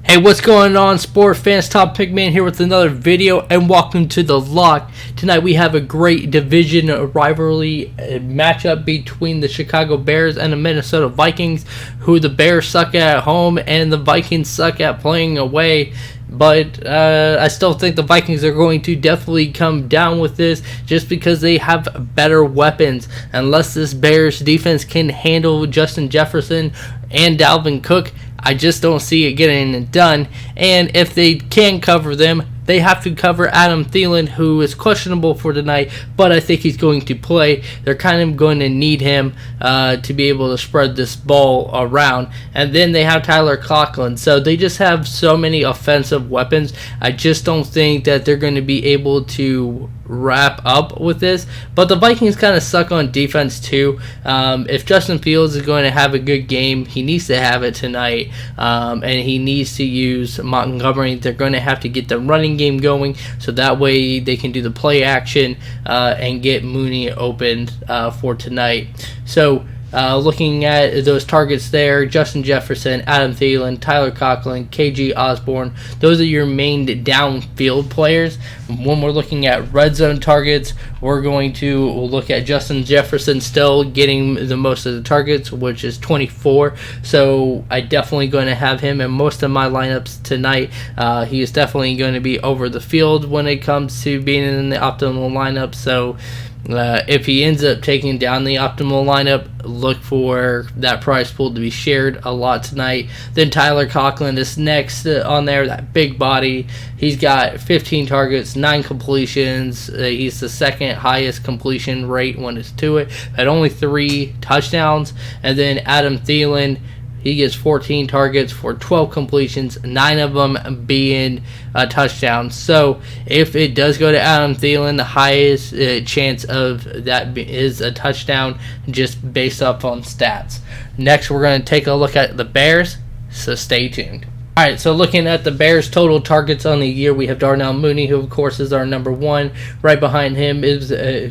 Hey, what's going on, sport fans? Top Pigman here with another video, and welcome to The Lock. Tonight we have a great division rivalry matchup between the Chicago Bears and the Minnesota Vikings, who the Bears suck at home and the Vikings suck at playing away. But I still think the Vikings are going to definitely come down with this just because they have better weapons. Unless this Bears defense can handle Justin Jefferson and Dalvin Cook, I just don't see it getting done. And if they can cover them, they have to cover Adam Thielen, who is questionable for tonight, but I think he's going to play. They're kind of going to need him to be able to spread this ball around. And then they have Tyler Conklin. So they just have so many offensive weapons. I just don't think that they're going to be able to wrap up with this. But the Vikings kind of suck on defense too. If Justin Fields is going to have a good game, he needs to have it tonight, and he needs to use Montgomery. They're going to have to get the running game going, so that way they can do the play action and get Mooney opened for tonight. So looking at those targets there, Justin Jefferson, Adam Thielen, Tyler Conklin, KG Osborne, those are your main downfield players. When we're looking at red zone targets, we're going to look at Justin Jefferson still getting the most of the targets, which is 24. So I definitely going to have him in most of my lineups tonight. He is definitely going to be over the field when it comes to being in the optimal lineup. So if he ends up taking down the optimal lineup, look for that prize pool to be shared a lot tonight. Then Tyler Conklin is next on there, that big body. He's got 15 targets, 9 completions. He's the second highest completion rate when it's to it, at only 3 touchdowns. And then Adam Thielen, he gets 14 targets for 12 completions, 9 of them being a touchdown. So if it does go to Adam Thielen, the highest chance of that is a touchdown just based up on stats. Next, we're going to take a look at the Bears, so stay tuned. Alright, so looking at the Bears' total targets on the year, we have Darnell Mooney, who of course is our number one. Right behind him is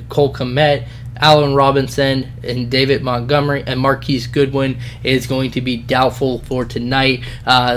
Cole Kmet, Allen Robinson, and David Montgomery, and Marquise Goodwin is going to be doubtful for tonight.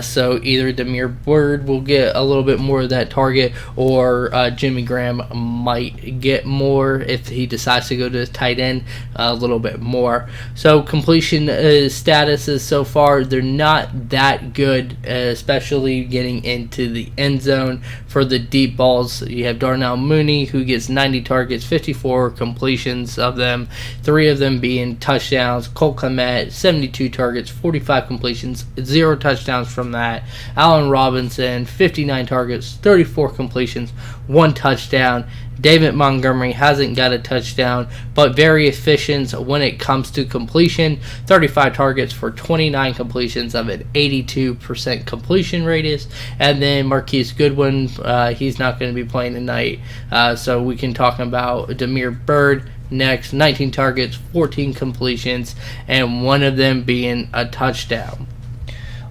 So either Damiere Byrd will get a little bit more of that target, or Jimmy Graham might get more if he decides to go to tight end a little bit more. So completion statuses so far, they're not that good, especially getting into the end zone for the deep balls. You have Darnell Mooney, who gets 90 targets, 54 completions of them, 3 of them being touchdowns. Cole Kmet, 72 targets, 45 completions, 0 touchdowns from that. Allen Robinson, 59 targets, 34 completions, 1 touchdown. David Montgomery hasn't got a touchdown, but very efficient when it comes to completion. 35 targets for 29 completions of an 82% completion radius. And then Marquise Goodwin, he's not going to be playing tonight, so we can talk about Damiere Byrd next. 19 targets, 14 completions, and 1 of them being a touchdown.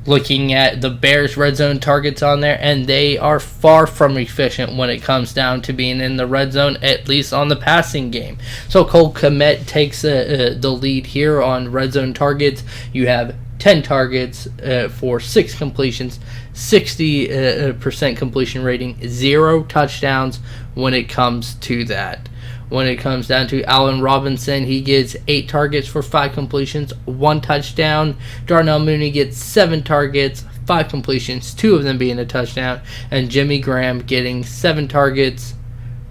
Looking at the Bears' red zone targets on there, and they are far from efficient when it comes down to being in the red zone, at least on the passing game. So Cole Kmet takes the lead here on red zone targets. You have 10 targets for 6 completions, 60% completion rating, 0 touchdowns when it comes to that. When it comes down to Allen Robinson, he gets 8 targets for 5 completions, 1 touchdown. Darnell Mooney gets 7 targets, 5 completions, 2 of them being a touchdown. And Jimmy Graham getting 7 targets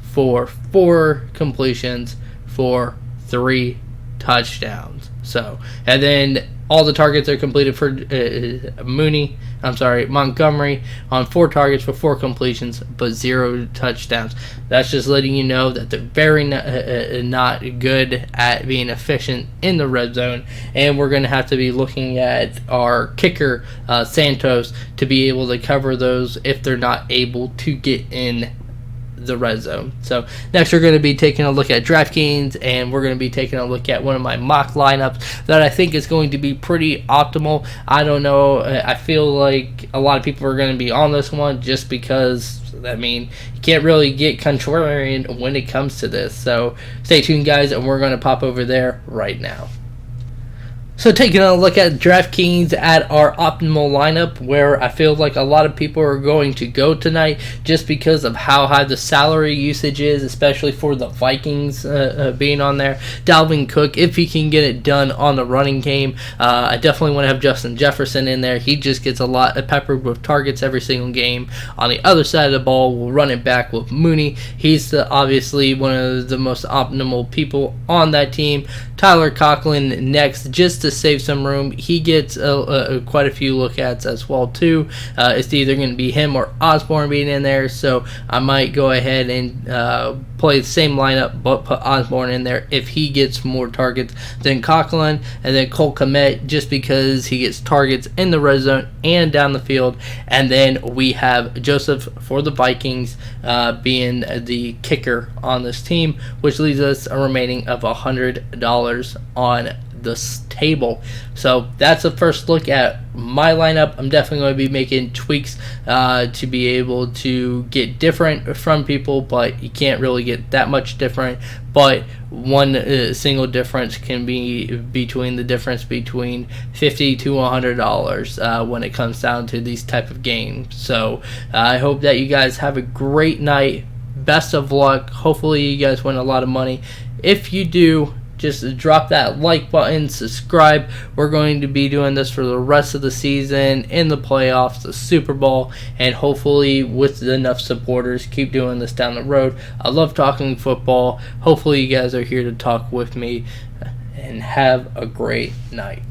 for 4 completions for 3 touchdowns. So, and then all the targets are completed for Montgomery on 4 targets for 4 completions, but 0 touchdowns. That's just letting you know that they're very not good at being efficient in the red zone. And we're going to have to be looking at our kicker, Santos, to be able to cover those if they're not able to get in the red zone. So next we're going to be taking a look at DraftKings, and we're going to be taking a look at one of my mock lineups that I think is going to be pretty optimal. I don't know, I feel like a lot of people are going to be on this one just because, I mean, you can't really get contrarian when it comes to this. So stay tuned, guys, and we're going to pop over there right now. So taking a look at DraftKings at our optimal lineup, where I feel like a lot of people are going to go tonight just because of how high the salary usage is, especially for the Vikings being on there. Dalvin Cook, if he can get it done on the running game, I definitely want to have Justin Jefferson in there. He just gets a lot peppered with targets every single game. On the other side of the ball, we'll run it back with Mooney. He's obviously one of the most optimal people on that team. Tyler Conklin next, just to save some room. He gets quite a few look-ats as well too. It's either going to be him or Osborne being in there, so I might go ahead and play the same lineup but put Osborne in there if he gets more targets than Conklin, and then Cole Kmet just because he gets targets in the red zone and down the field. And then we have Joseph for the Vikings being the kicker on this team, which leaves us a remaining of $100 on this table. So that's a first look at my lineup. I'm definitely going to be making tweaks to be able to get different from people, but you can't really get that much different. But one single difference can be between the difference between $50 to $100 when it comes down to these type of games. So I hope that you guys have a great night. Best of luck. Hopefully you guys win a lot of money. If you do, just drop that like button, subscribe. We're going to be doing this for the rest of the season, in the playoffs, the Super Bowl, and hopefully with enough supporters, keep doing this down the road. I love talking football. Hopefully you guys are here to talk with me, and have a great night.